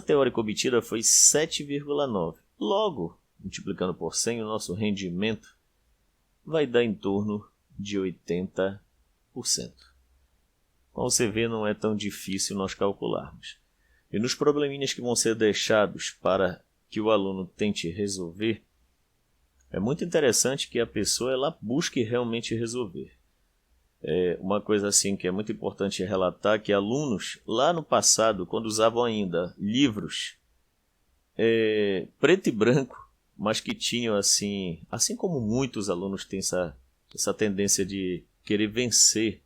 teórica obtida foi 7,9. Logo, multiplicando por 100, o nosso rendimento vai dar em torno de 80%. Como você vê, não é tão difícil nós calcularmos. E nos probleminhas que vão ser deixados para que o aluno tente resolver, é muito interessante que a pessoa ela busque realmente resolver. Uma coisa assim que é muito importante relatar que alunos lá no passado, quando usavam ainda livros preto e branco, mas que tinham assim como muitos alunos têm essa tendência de querer vencer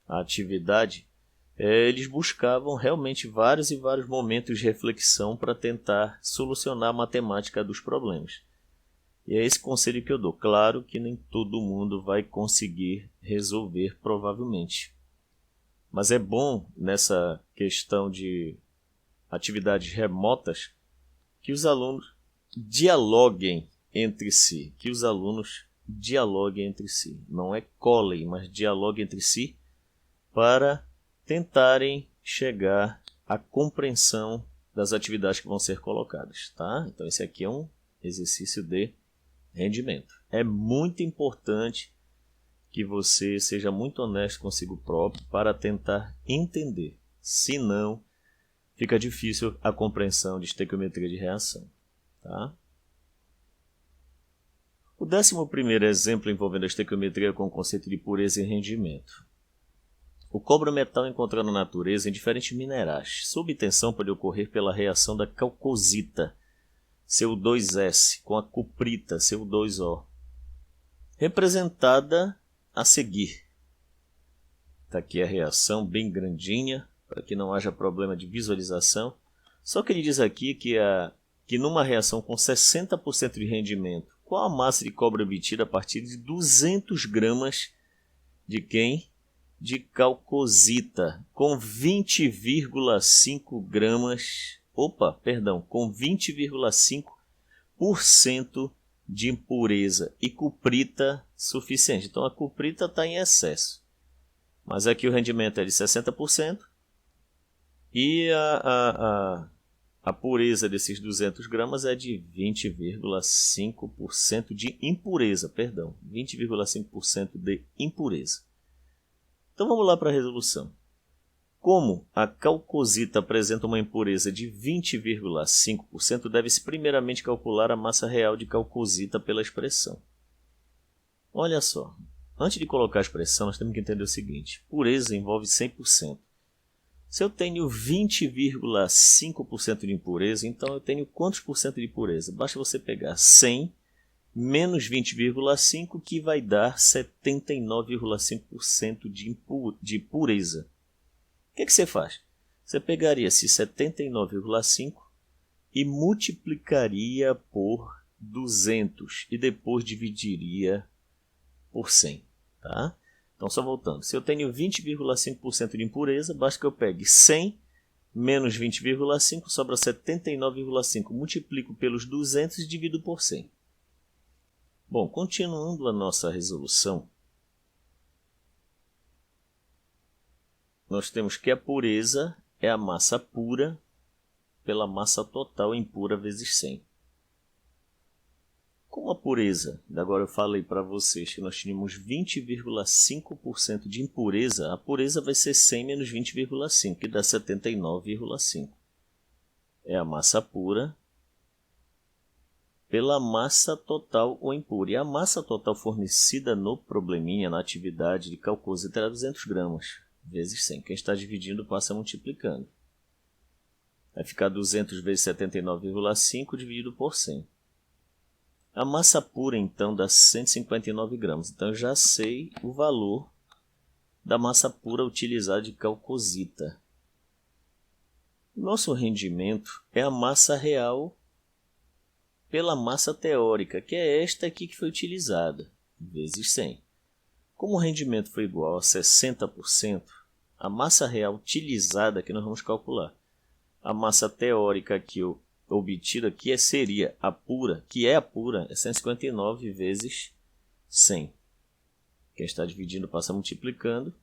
a atividade, eles buscavam realmente vários e vários momentos de reflexão para tentar solucionar a matemática dos problemas. E é esse conselho que eu dou. Claro que nem todo mundo vai conseguir resolver, provavelmente. Mas é bom, nessa questão de atividades remotas, que os alunos dialoguem entre si. Não é colhem, mas dialoguem entre si para tentarem chegar à compreensão das atividades que vão ser colocadas. Tá? Então esse aqui é um exercício de rendimento. É muito importante que você seja muito honesto consigo próprio para tentar entender. Senão, fica difícil a compreensão de estequiometria de reação. Tá? O 11º exemplo envolvendo a estequiometria com o conceito de pureza e rendimento. O cobre metal encontrado na natureza em diferentes minerais. Sob tensão pode ocorrer pela reação da calcosita, CO2S, com a cuprita, CO2O, representada a seguir. Está aqui a reação bem grandinha, para que não haja problema de visualização. Só que ele diz aqui que numa reação com 60% de rendimento, qual a massa de cobre obtida a partir de 200 gramas de quem? De calcosita, com 20,5 gramas... com 20,5% de impureza e cuprita suficiente. Então a cuprita está em excesso. Mas aqui o rendimento é de 60% e a pureza desses 200 gramas é de 20,5% de impureza. 20,5% de impureza. Então vamos lá para a resolução. Como a calcosita apresenta uma impureza de 20,5%, deve-se primeiramente calcular a massa real de calcosita pela expressão. Olha só, antes de colocar a expressão, nós temos que entender o seguinte. Pureza envolve 100%. Se eu tenho 20,5% de impureza, então eu tenho quantos por cento de pureza? Basta você pegar 100 menos 20,5, que vai dar 79,5% de pureza. O que você faz? Você pegaria esse 79,5 e multiplicaria por 200 e depois dividiria por 100. Tá? Então, só voltando. Se eu tenho 20,5% de impureza, basta que eu pegue 100 menos 20,5, sobra 79,5. Multiplico pelos 200 e divido por 100. Bom, continuando a nossa resolução, nós temos que a pureza é a massa pura pela massa total impura vezes 100. Com a pureza, agora eu falei para vocês que nós tínhamos 20,5% de impureza, a pureza vai ser 100 menos 20,5, que dá 79,5. É a massa pura pela massa total ou impura. E a massa total fornecida no probleminha, na atividade de calcosita, era 200 gramas. Vezes 100. Quem está dividindo passa multiplicando. Vai ficar 200 vezes 79,5 dividido por 100. A massa pura, então, dá 159 gramas. Então, eu já sei o valor da massa pura utilizada de calcosita. Nosso rendimento é a massa real pela massa teórica, que é esta aqui que foi utilizada, vezes 100. Como o rendimento foi igual a 60%, a massa real utilizada que nós vamos calcular. A massa teórica aqui obtida aqui seria a pura, é 159 vezes 100. Quem está dividindo passa multiplicando.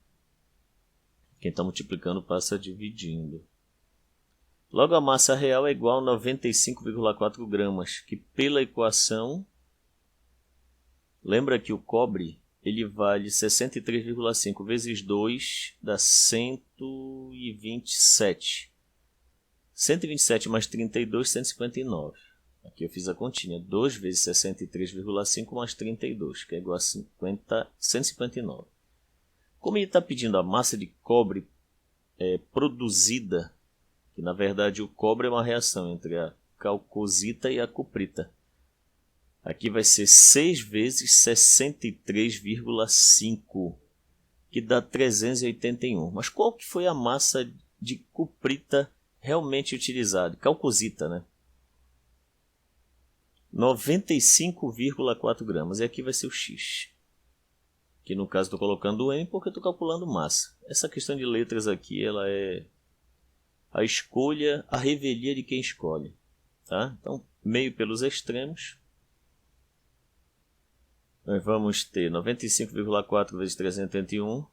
Quem está multiplicando passa dividindo. Logo, a massa real é igual a 95,4 gramas, que pela equação, lembra que o cobre ele vale 63,5 vezes 2 dá 127. 127 mais 32, 159. Aqui eu fiz a continha. 2 vezes 63,5 mais 32, que é igual a 159. Como ele está pedindo a massa de cobre produzida, que na verdade o cobre é uma reação entre a calcosita e a cuprita. Aqui vai ser 6 vezes 63,5, que dá 381. Mas qual que foi a massa de cuprita realmente utilizada? Calcosita, né? 95,4 gramas. E aqui vai ser o X. Que no caso estou colocando o M porque estou calculando massa. Essa questão de letras aqui, ela é a escolha, a revelia de quem escolhe. Tá? Então, meio pelos extremos. Nós vamos ter 95,4 vezes 381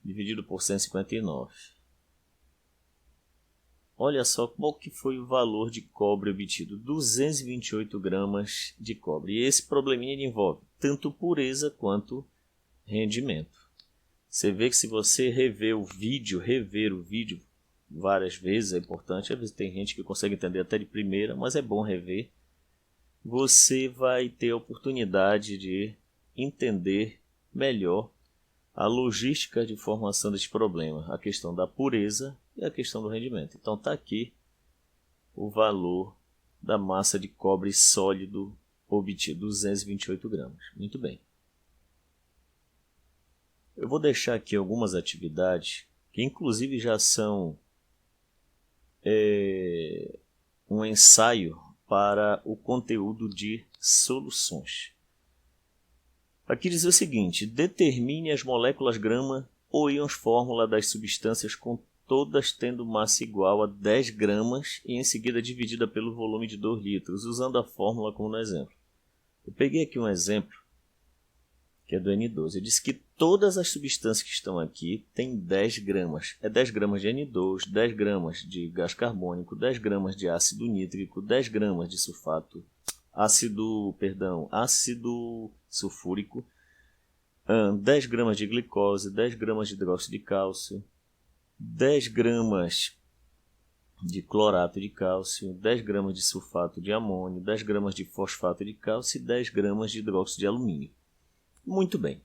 dividido por 159. Olha só qual que foi o valor de cobre obtido. 228 gramas de cobre. E esse probleminha envolve tanto pureza quanto rendimento. Você vê que se você rever o vídeo várias vezes, é importante. Às vezes tem gente que consegue entender até de primeira, mas é bom rever. Você vai ter a oportunidade de entender melhor a logística de formação desse problema, a questão da pureza e a questão do rendimento. Então está aqui o valor da massa de cobre sólido obtido, 228 gramas. Muito bem. Eu vou deixar aqui algumas atividades que inclusive já são um ensaio para o conteúdo de soluções. Aqui diz o seguinte: determine as moléculas grama ou íons fórmula das substâncias com todas tendo massa igual a 10 gramas e em seguida dividida pelo volume de 2 litros, usando a fórmula como no exemplo. Eu peguei aqui um exemplo que é do N2. Eu disse que todas as substâncias que estão aqui têm 10 gramas. É 10 gramas de N2, 10 gramas de gás carbônico, 10 gramas de ácido nítrico, 10 gramas de ácido sulfúrico, 10 gramas de glicose, 10 gramas de hidróxido de cálcio, 10 gramas de clorato de cálcio, 10 gramas de sulfato de amônio, 10 gramas de fosfato de cálcio e 10 gramas de hidróxido de alumínio. Muito bem.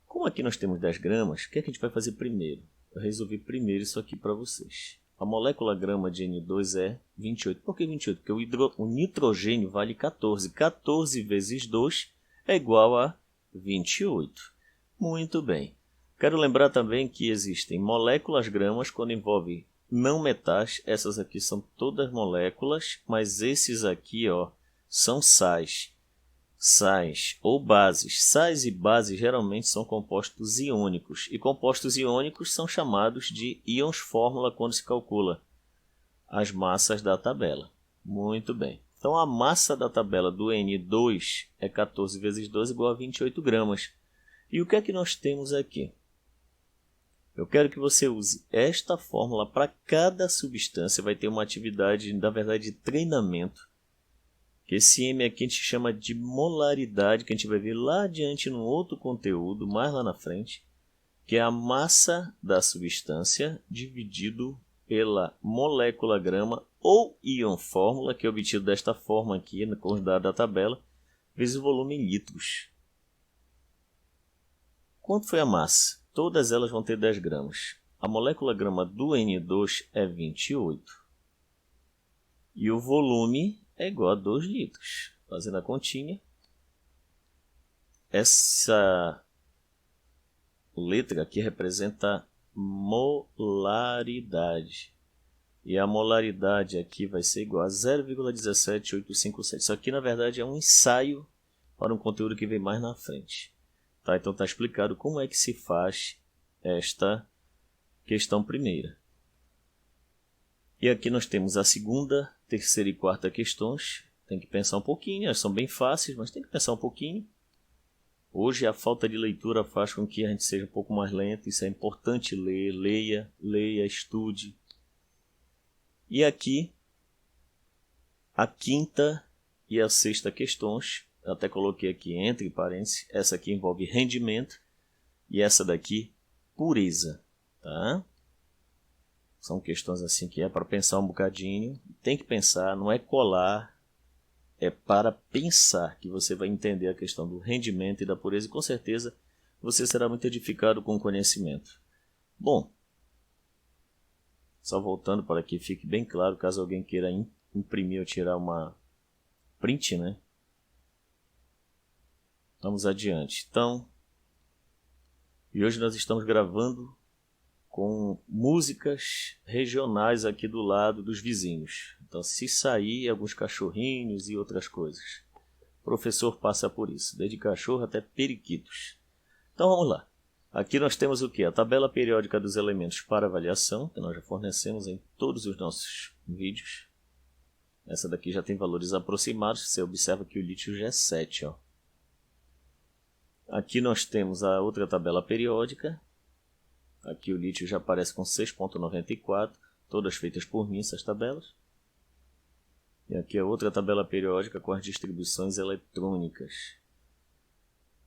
Como aqui nós temos 10 gramas, o que é que a gente vai fazer primeiro? Eu resolvi primeiro isso aqui para vocês. A molécula grama de N2 é 28. Por que 28? Porque o nitrogênio vale 14. 14 vezes 2 é igual a 28. Muito bem. Quero lembrar também que existem moléculas gramas quando envolve não metais. Essas aqui são todas moléculas, mas esses aqui são sais. Sais ou bases. Sais e bases geralmente são compostos iônicos. E compostos iônicos são chamados de íons fórmula quando se calcula as massas da tabela. Muito bem. Então a massa da tabela do N2 é 14 vezes 2 igual a 28 gramas. E o que é que nós temos aqui? Eu quero que você use esta fórmula para cada substância. Vai ter uma atividade, na verdade, de treinamento. Esse M aqui a gente chama de molaridade, que a gente vai ver lá adiante no outro conteúdo, mais lá na frente, que é a massa da substância dividido pela molécula grama ou íon fórmula, que é obtido desta forma aqui, com os dados da tabela, vezes o volume em litros. Quanto foi a massa? Todas elas vão ter 10 gramas. A molécula grama do N2 é 28. E o volume é igual a 2 litros. Fazendo a continha. Essa letra aqui representa molaridade. E a molaridade aqui vai ser igual a 0,17857. Isso aqui, na verdade, é um ensaio para um conteúdo que vem mais na frente. Tá? Então está explicado como é que se faz esta questão primeira. E aqui nós temos a segunda, terceira e quarta questões. Tem que pensar um pouquinho, elas são bem fáceis, mas tem que pensar um pouquinho. Hoje a falta de leitura faz com que a gente seja um pouco mais lento. Isso é importante ler, leia, estude. E aqui, a quinta e a sexta questões, eu até coloquei aqui entre parênteses, essa aqui envolve rendimento e essa daqui, pureza. Tá? São questões assim que é para pensar um bocadinho. Tem que pensar, não é colar. É para pensar que você vai entender a questão do rendimento e da pureza. E com certeza você será muito edificado com o conhecimento. Bom, só voltando para que fique bem claro, caso alguém queira imprimir ou tirar uma print, né? Vamos adiante. Então, e hoje nós estamos gravando com músicas regionais aqui do lado dos vizinhos. Então, se sair alguns cachorrinhos e outras coisas, o professor passa por isso, desde cachorro até periquitos. Então, vamos lá. Aqui nós temos o que? A tabela periódica dos elementos para avaliação, que nós já fornecemos em todos os nossos vídeos. Essa daqui já tem valores aproximados, você observa que o lítio já é 7. Ó. Aqui nós temos a outra tabela periódica. Aqui o lítio já aparece com 6,94, todas feitas por mim essas tabelas. E aqui a outra tabela periódica com as distribuições eletrônicas.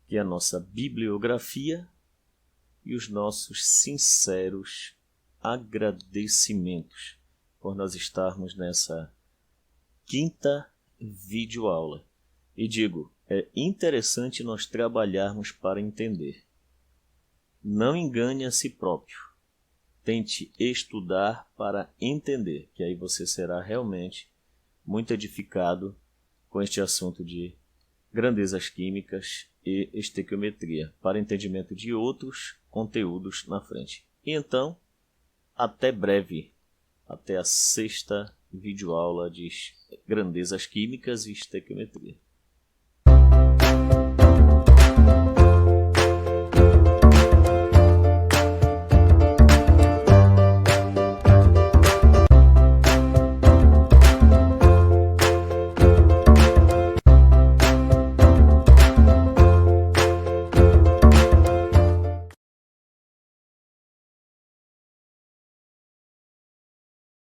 Aqui a nossa bibliografia e os nossos sinceros agradecimentos por nós estarmos nessa quinta videoaula. E digo, é interessante nós trabalharmos para entender. Não engane a si próprio. Tente estudar para entender, que aí você será realmente muito edificado com este assunto de grandezas químicas e estequiometria, para entendimento de outros conteúdos na frente. E então, até breve, até a sexta videoaula de grandezas químicas e estequiometria.